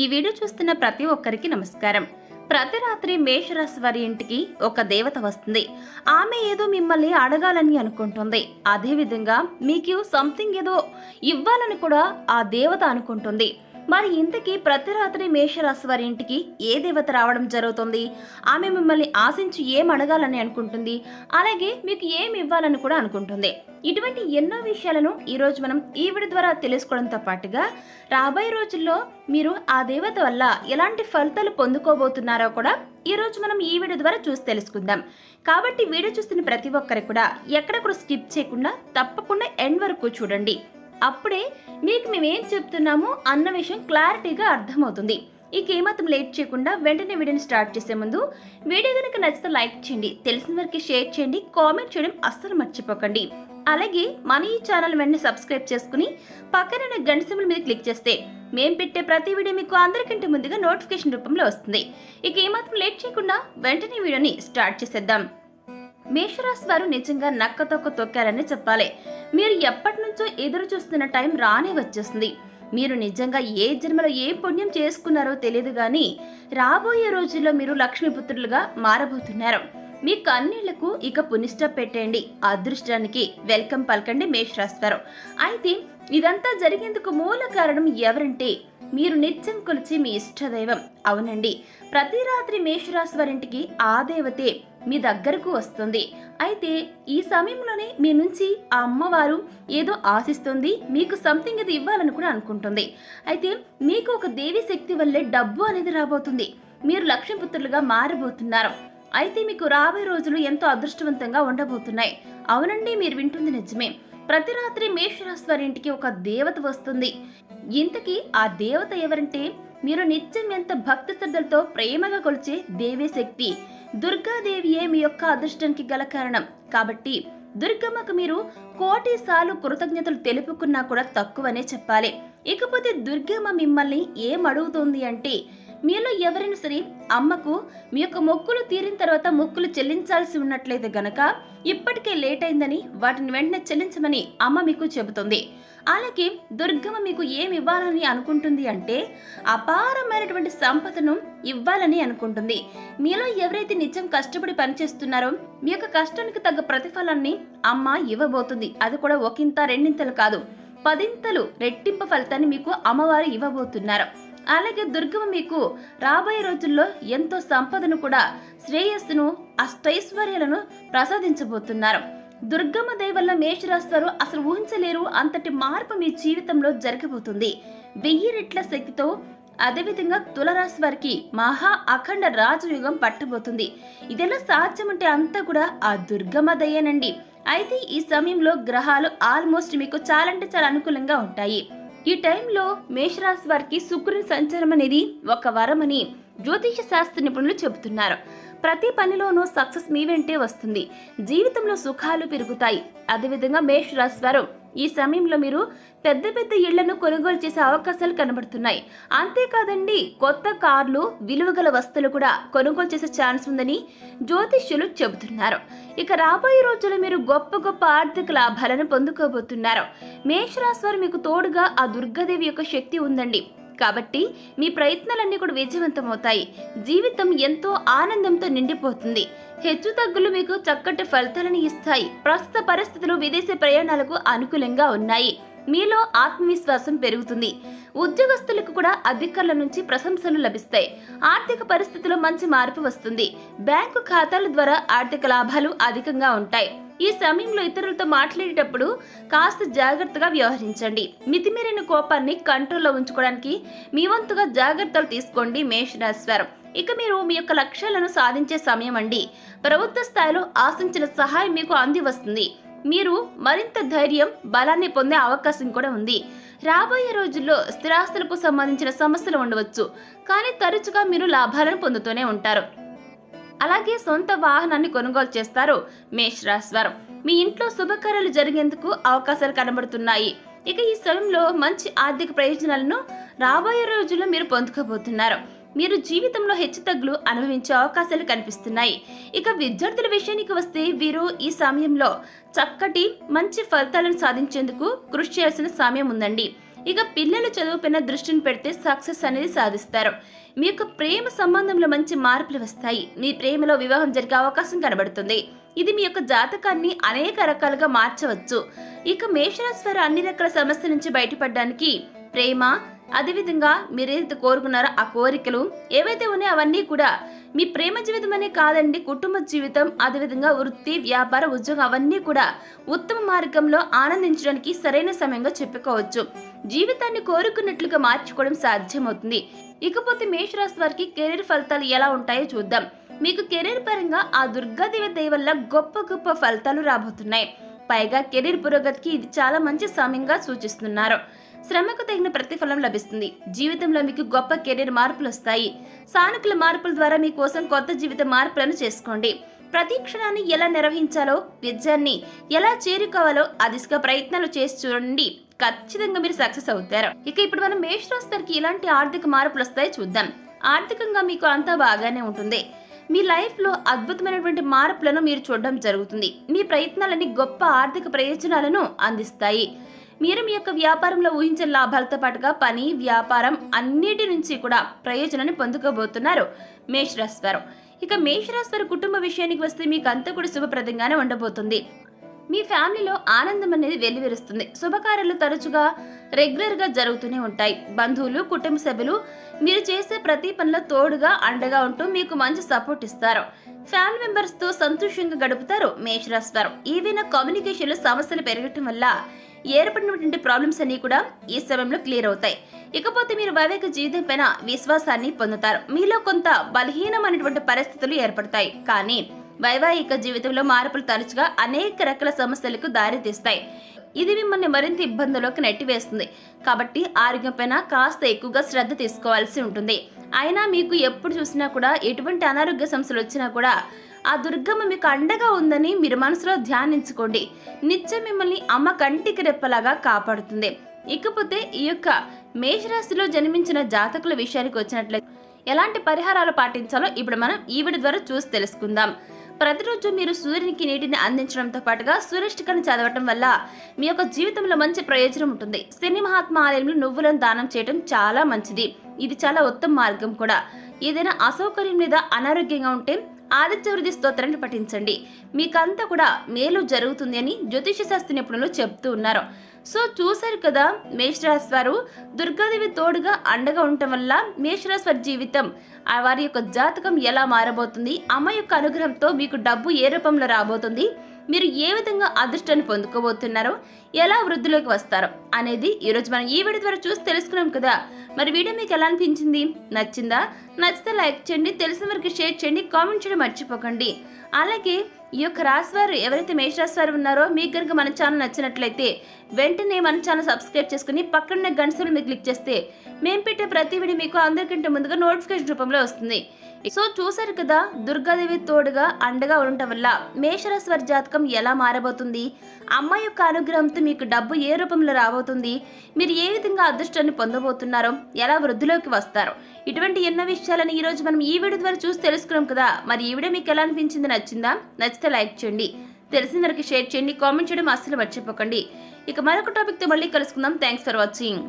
ఈ వీడియో చూస్తున్న ప్రతి ఒక్కరికి నమస్కారం. ప్రతి రాత్రి మేషరాశి వారి ఇంటికి ఒక దేవత వస్తుంది. ఆమె ఏదో మిమ్మల్ని అడగాలని అనుకుంటుంది. అదే విధంగా మీకు సంథింగ్ ఏదో ఇవ్వాలని కూడా ఆ దేవత అనుకుంటుంది. మరి ఇంతకీ ప్రతి రాత్రి మేషరాశి వారి ఇంటికి ఏ దేవత రావడం జరుగుతుంది? ఆమె మిమ్మల్ని ఆశించి ఏం అడగాలని అనుకుంటుంది, అలాగే మీకు ఏమి ఇవ్వాలని కూడా అనుకుంటుంది. ఇటువంటి ఎన్నో విషయాలను ఈరోజు మనం ఈ వీడియో ద్వారా తెలుసుకోవడంతో పాటుగా రాబోయే రోజుల్లో మీరు ఆ దేవత వల్ల ఎలాంటి ఫలితాలు పొందుకోబోతున్నారో కూడా ఈరోజు మనం ఈ వీడియో ద్వారా చూసి తెలుసుకుందాం. కాబట్టి వీడియో చూస్తున్న ప్రతి ఒక్కరు కూడా ఎక్కడ కూడా స్కిప్ చేయకుండా తప్పకుండా ఎండ్ వరకు చూడండి. అప్పుడే మీకు మేమేం చెప్తున్నామో అన్న విషయం క్లారిటీగా అర్థమవుతుంది. ఇక ఏమాత్రం లేట్ చేయకుండా వెంటనే వీడియోని స్టార్ట్ చేసే ముందు వీడియో కనుక నచ్చితే లైక్ చేయండి, తెలిసిన వారికి షేర్ చేయండి, కామెంట్ చేయడం అస్సలు మర్చిపోకండి. అలాగే మన ఈ ఛానల్ వెంటనే సబ్స్క్రైబ్ చేసుకుని పక్కన గంట సింబల్ మీద క్లిక్ చేస్తే మేము పెట్టే ప్రతి వీడియో మీకు అందరికంటే ముందుగా నోటిఫికేషన్ రూపంలో వస్తుంది. ఇక ఏమాత్రం లేట్ చేయకుండా వెంటనే వీడియోని స్టార్ట్ చేసేద్దాం. మేషరాశి వారు నిజంగా నక్క తొక్క తొక్కారని చెప్పాలి. మీరు ఎప్పటి నుంచో ఎదురు చూస్తున్న టైం రానే వచ్చేస్తుంది. మీరు నిజంగా ఏ జన్మలో ఏ పుణ్యం చేసుకున్నారో తెలియదు కానీ రాబోయే రోజుల్లో మీరు లక్ష్మీపుత్రులుగా మారబోతున్నారు. మీ కన్నీళ్లకు ఇక పునిస్టాప్ పెట్టేయండి. అదృష్టానికి వెల్కమ్ పలకండి మేషరాశి వారు. అయితే ఇదంతా జరిగేందుకు మూల కారణం ఎవరంటే మీరు నిత్యం కొలిచి మీ ఇష్టదైవం. అవునండి, ప్రతి రాత్రి మేషరాశి వారింటికి ఆ దేవతే మీ దగ్గరకు వస్తుంది. అయితే ఈ సమయంలోనే మీ నుంచి ఆ అమ్మవారు ఏదో ఆశిస్తుంది, మీకు సంథింగ్ ఇది ఇవ్వాలని కూడా అనుకుంటుంది. అయితే మీకు ఒక దేవి శక్తి వల్లే డబ్బు అనేది రాబోతుంది. మీరు లక్ష్మీపుత్రులుగా మారబోతున్నారు. అయితే మీకు రాబోయే రోజులు ఎంతో అదృష్టవంతంగా ఉండబోతున్నాయి. అవునండి, మీరు వింటుంది నిజమే. ప్రతి రాత్రి మేషరాశి వారి ఇంటికి ఒక దేవత వస్తుంది. ఇంతకీ ఆ దేవత ఎవరంటే మీరు నిత్యం ఎంత భక్తి శ్రద్ధలతో ప్రేమగా కొలిచే దేవీ శక్తి దుర్గాదేవియే మీ యొక్క అదృష్టానికి గల కారణం. కాబట్టి దుర్గమ్మకు మీరు కోటిసార్లు కృతజ్ఞతలు తెలుపుకున్నా కూడా తక్కువనే చెప్పాలి. ఇకపోతే దుర్గమ్మ మిమ్మల్ని ఏం అడుగుతుంది అంటే మీలో ఎవరైనా సరే అమ్మకు మీ యొక్క మొక్కులు తీరిన తర్వాత మొక్కులు చెల్లించాల్సి ఉన్నట్లయితే గనక ఇప్పటికే లేట్ అయిందని వాటిని వెంటనే చెల్లించమని అమ్మ మీకు చెబుతుంది. అలాగే దుర్గమ్మ మీకు ఏమి ఇవ్వాలని అనుకుంటుంది అంటే అపారమైనటువంటి సంపదను ఇవ్వాలని అనుకుంటుంది. మీలో ఎవరైతే నిజం కష్టపడి పనిచేస్తున్నారో మీ యొక్క కష్టానికి తగ్గ ప్రతిఫలాన్ని అమ్మ ఇవ్వబోతుంది. అది కూడా ఒకంత రెండింతలు కాదు, 10 రెట్టింపు ఫలితాన్ని మీకు అమ్మవారు ఇవ్వబోతున్నారు. అలాగే దుర్గమ్మ మీకు రాబోయే రోజుల్లో ఎంతో సంపదను కూడా శ్రేయస్సును అష్టైశ్వర్యాలను ప్రసాదించబోతున్నారు. దుర్గమ్మ దయ వల్ల మేషరాశి వారు అసలు ఊహించలేరు అంతటి మార్పు మీ జీవితంలో జరగబోతుంది. 1000 రెట్ల శక్తితో. అదేవిధంగా తులరాశి వారికి మహా అఖండ రాజయుగం పట్టబోతుంది. ఇదెలా సాధ్యమంటే అంతా కూడా ఆ దుర్గమ్మ దయేనండి. అయితే ఈ సమయంలో గ్రహాలు ఆల్మోస్ట్ మీకు చాలా అంటే చాలా అనుకూలంగా ఉంటాయి. ఈ టైంలో మేషరాశి వారికి శుక్రుని సంచారం అనేది ఒక వరమని జ్యోతిష శాస్త్ర నిపుణులు చెబుతున్నారు. ప్రతి పనిలోనూ సక్సెస్ మీ వెంటే వస్తుంది. జీవితంలో సుఖాలు పెరుగుతాయి. అదేవిధంగా మేషరాశి వారు ఈ సమయంలో మీరు పెద్ద పెద్ద ఇళ్లను కొనుగోలు చేసే అవకాశాలు కనబడుతున్నాయి. అంతేకాదండి, కొత్త కార్లు, విలువగల వస్తువులు కూడా కొనుగోలు చేసే ఛాన్స్ ఉందని జ్యోతిష్యులు చెబుతున్నారు. ఇక రాబోయే రోజుల్లో మీరు గొప్ప గొప్ప ఆర్థిక లాభాలను పొందుకోబోతున్నారు. మేషరాశి వారు మీకు తోడుగా ఆ దుర్గాదేవి యొక్క శక్తి ఉందండి. కాబట్టి మీ ప్రయత్నాలన్నీ కూడా విజయవంతమవుతాయి. జీవితం ఎంతో ఆనందంతో నిండిపోతుంది. హెచ్చు తగ్గులు మీకు చక్కటి ఫలితాలను ఇస్తాయి. ప్రస్తుత పరిస్థితులు విదేశీ ప్రయాణాలకు అనుకూలంగా ఉన్నాయి. మీలో ఆత్మవిశ్వాసం పెరుగుతుంది. ఉద్యోగస్తులకు కూడా అధికారుల నుంచి ప్రశంసలు లభిస్తాయి. ఆర్థిక పరిస్థితిలో మంచి మార్పు వస్తుంది. బ్యాంకు ఖాతాల ద్వారా ఆర్థిక లాభాలు అధికంగా ఉంటాయి. ఈ సమయంలో ఇతరులతో మాట్లాడేటప్పుడు కాస్త జాగ్రత్తగా వ్యవహరించండి. మితిమీరిన కోపాన్ని కంట్రోల్లో ఉంచుకోవడానికి మీ వంతుగా జాగ్రత్తలు తీసుకోండి మేషరాశి వారు. ఇక మీరు మీ యొక్క లక్ష్యాలను సాధించే సమయం అండి. ప్రభుత్వ స్థాయిలో ఆశించిన సహాయం మీకు అంది వస్తుంది. మీరు మరింత ధైర్యం, బలాన్ని పొందే అవకాశం కూడా ఉంది. రాబోయే రోజుల్లో స్థిరాస్తులకు సంబంధించిన సమస్యలు ఉండవచ్చు, కానీ తరచుగా మీరు లాభాలను పొందుతూనే ఉంటారు. అలాగే సొంత వాహనాన్ని కొనుగోలు చేస్తారు మేషరాశి వారు. మీ ఇంట్లో శుభకార్యాలు జరిగేందుకు అవకాశాలు కనబడుతున్నాయి. ఇక ఈ సమయంలో మంచి ఆర్థిక ప్రయోజనాలను రాబోయే రోజుల్లో మీరు పొందుకోబోతున్నారు. మీరు జీవితంలో హెచ్చుతగ్గులు అనుభవించే అవకాశాలు కనిపిస్తున్నాయి. ఇక విద్యార్థుల విషయానికి వస్తే వీరు ఈ సమయంలో చక్కటి మంచి ఫలితాలను సాధించేందుకు కృషి చేయాల్సిన సమయం ఉందండి. ఇక పిల్లలు చదువుపైన దృష్టిని పెడితే సక్సెస్ అనేది సాధిస్తారు. మీ యొక్క ప్రేమ సంబంధంలో మంచి మార్పులు వస్తాయి. మీ ప్రేమలో వివాహం జరిగే అవకాశం కనబడుతుంది. ఇది మీ యొక్క జాతకాన్ని అనేక రకాలుగా మార్చవచ్చు. ఇక మేషరాశి వారు అన్ని రకాల సమస్యల నుంచి బయటపడడానికి ప్రేమ, అదేవిధంగా మీరేదైతే కోరుకున్నారో ఆ కోరికలు ఏవైతే ఉన్నాయో అవన్నీ కూడా మీ ప్రేమ జీవితం అనే కాదండి, కుటుంబ జీవితం, అదేవిధంగా వృత్తి, వ్యాపార, ఉద్యోగం అవన్నీ కూడా ఉత్తమ మార్గంలో ఆనందించడానికి సరైన సమయంగా చెప్పుకోవచ్చు. జీవితాన్ని కోరుకున్నట్లుగా మార్చుకోవడం సాధ్యమవుతుంది. ఇకపోతే మేషరాశి వారికి కెరీర్ ఫలితాలు ఎలా ఉంటాయో చూద్దాం. మీకు కెరీర్ పరంగా ఆ దుర్గాదేవి దయ వల్ల గొప్ప గొప్ప ఫలితాలు రాబోతున్నాయి. పైగా కెరీర్ పురోగతికి ఇది చాలా మంచి సమయంగా సూచిస్తున్నారు. శ్రమకు తగిన ప్రతిఫలం లభిస్తుంది. జీవితంలో మీకు గొప్ప కెరీర్ మార్పులు వస్తాయి. సానుకూల మార్పుల ద్వారా మీకోసం కొత్త జీవిత మార్పులను చేసుకోండి. ప్రతి క్షణాన్ని ఎలా నిర్వహించాలో, విజయాన్ని ఎలా చేరుకోవాలో ఆ దిశగా ప్రయత్నాలు చేసి చూడండి. ఖచ్చితంగా మీరు సక్సెస్ అవుతారు. ఇక ఇప్పుడు మనం మేషరాశి వారికి ఎలాంటి ఆర్థిక మార్పులు వస్తాయో చూద్దాం. ఆర్థికంగా మీకు అంతా బాగానే ఉంటుంది. మీ లైఫ్ లో అద్భుతమైనటువంటి మార్పులను మీరు చూడడం జరుగుతుంది. మీ ప్రయత్నాలన్నీ గొప్ప ఆర్థిక ప్రయోజనాలను అందిస్తాయి. మీరు మీ యొక్క వ్యాపారంలో ఊహించిన లాభాలతో పాటుగా పని, వ్యాపారం అన్నిటి నుంచి కూడా ప్రయోజనాన్ని పొందుకోబోతున్నారు మేషరాశి వారు. ఇక మేషరాశి వారి కుటుంబ విషయానికి వస్తే మీకు అంతా కూడా శుభప్రదంగానే ఉండబోతుంది. మీ ఫ్యామిలీలో ఆనందం అనేది వెల్లివిరుస్తుంది. శుభకార్యాలు తరచుగా రెగ్యులర్ గా జరుగుతూనే ఉంటాయి. బంధువులు, కుటుంబ సభ్యులు మీరు చేసే ప్రతి పనిలో తోడుగా అండగా ఉంటూ మీకు మంచి సపోర్ట్ ఇస్తారు. ఫ్యామిలీ మెంబర్స్ తో సంతోషంగా గడుపుతారు మేషరాశి వారు. ఏవైనా కమ్యూనికేషన్ లో సమస్యలు పెరగటం వల్ల ఏర్పడినటువంటి ప్రాబ్లమ్స్ అన్ని కూడా ఈ సమయంలో క్లియర్ అవుతాయి. ఇకపోతే మీరు వైవాహిక జీవితం పైన విశ్వాసాన్ని పొందుతారు. మీలో కొంత బలహీనమైనటువంటి పరిస్థితులు ఏర్పడతాయి. కానీ వైవాహిక జీవితంలో మార్పులు తరచుగా అనేక రకాల సమస్యలకు దారితీస్తాయి. ఇది మిమ్మల్ని మరింత ఇబ్బందుల్లోకి నెట్టివేస్తుంది. కాబట్టి ఆరోగ్యం పైన కాస్త ఎక్కువగా శ్రద్ధ తీసుకోవాల్సి ఉంటుంది. అయినా మీకు ఎప్పుడు చూసినా కూడా ఎటువంటి అనారోగ్య సమస్యలు వచ్చినా కూడా ఆ దుర్గమ్మ మీకు అండగా ఉందని మీరు మనసులో ధ్యానించుకోండి. నిత్యం మిమ్మల్ని అమ్మ కంటికి రెప్పలాగా కాపాడుతుంది. ఇకపోతే ఈ యొక్క మేషరాశిలో జన్మించిన జాతకుల విషయానికి వచ్చినట్లయితే ఎలాంటి పరిహారాలు పాటించాలో ఇప్పుడు మనం ఈ వీడియో ద్వారా చూసి తెలుసుకుందాం. ప్రతిరోజు మీరు సూర్యునికి నీటిని అందించడంతో పాటుగా సూర్యష్టికను చదవటం వల్ల మీ యొక్క జీవితంలో మంచి ప్రయోజనం ఉంటుంది. శని మహాత్మ ఆలయంలో నువ్వులను దానం చేయడం చాలా మంచిది. ఇది చాలా ఉత్తమ మార్గం కూడా. ఏదైనా అసౌకర్యం లేదా అనారోగ్యంగా ఉంటే ఆదిత్య హృదయ స్తోత్రాన్ని పఠించండి. మీకంతా కూడా మేలు జరుగుతుంది అని జ్యోతిష శాస్త్ర నిపుణులు చెప్తూ ఉన్నారు. సో చూశారు కదా, మేషరాశి వారు దుర్గాదేవి తోడుగా అండగా ఉండటం వల్ల మేషరాశి వారి జీవితం, వారి యొక్క జాతకం ఎలా మారబోతుంది, అమ్మ యొక్క అనుగ్రహంతో మీకు డబ్బు ఏ రూపంలో రాబోతుంది, మీరు ఏ విధంగా అదృష్టాన్ని పొందుకోబోతున్నారో, ఎలా వృద్ధిలోకి వస్తారో అనేది ఈరోజు మనం ఈ వీడియో ద్వారా చూసి తెలుసుకున్నాం కదా. మరి వీడియో మీకు ఎలా అనిపించింది? నచ్చిందా? నచ్చితే లైక్ చేయండి, తెలిసిన వరకు షేర్ చేయండి, కామెంట్ చేయడం మర్చిపోకండి. అలాగే ఈ యొక్క రాశి వారు ఎవరైతే మేషరాశి వారు ఉన్నారో మీకు కనుక మన ఛానల్ నచ్చినట్లయితే వెంటనే మన ఛానల్ సబ్స్క్రైబ్ చేసుకుని పక్కన గంట సింబల్ మీద క్లిక్ చేస్తే మేము పెట్టే ప్రతి వీడియో మీకు అందరికంటే ముందుగా నోటిఫికేషన్ రూపంలో వస్తుంది. సో చూసారు కదా, దుర్గాదేవి తోడుగా అండగా ఉండటం వల్ల మేషరాశి వారి జాతకం ఎలా మారబోతుంది, అమ్మ యొక్క అనుగ్రహంతో మీకు డబ్బు ఏ రూపంలో రాబోతుంది, మీరు ఏ విధంగా అదృష్టాన్ని పొందబోతున్నారో, ఎలా వృద్ధిలోకి వస్తారో, ఇటువంటి ఎన్నో విషయాలను ఈ రోజు మనం ఈ వీడియో ద్వారా చూసి తెలుసుకున్నాం కదా. మరి ఈ వీడియో మీకు ఎలా అనిపించింది? నచ్చిందా? నచ్చితే లైక్ చేయండి, తెలిసిన వరకు షేర్ చేయండి, కామెంట్ చేయడం అస్సలు మర్చిపోకండి. ఇక మరొక టాపిక్ తో మళ్ళీ కలుసుకుందాం. Thanks for watching.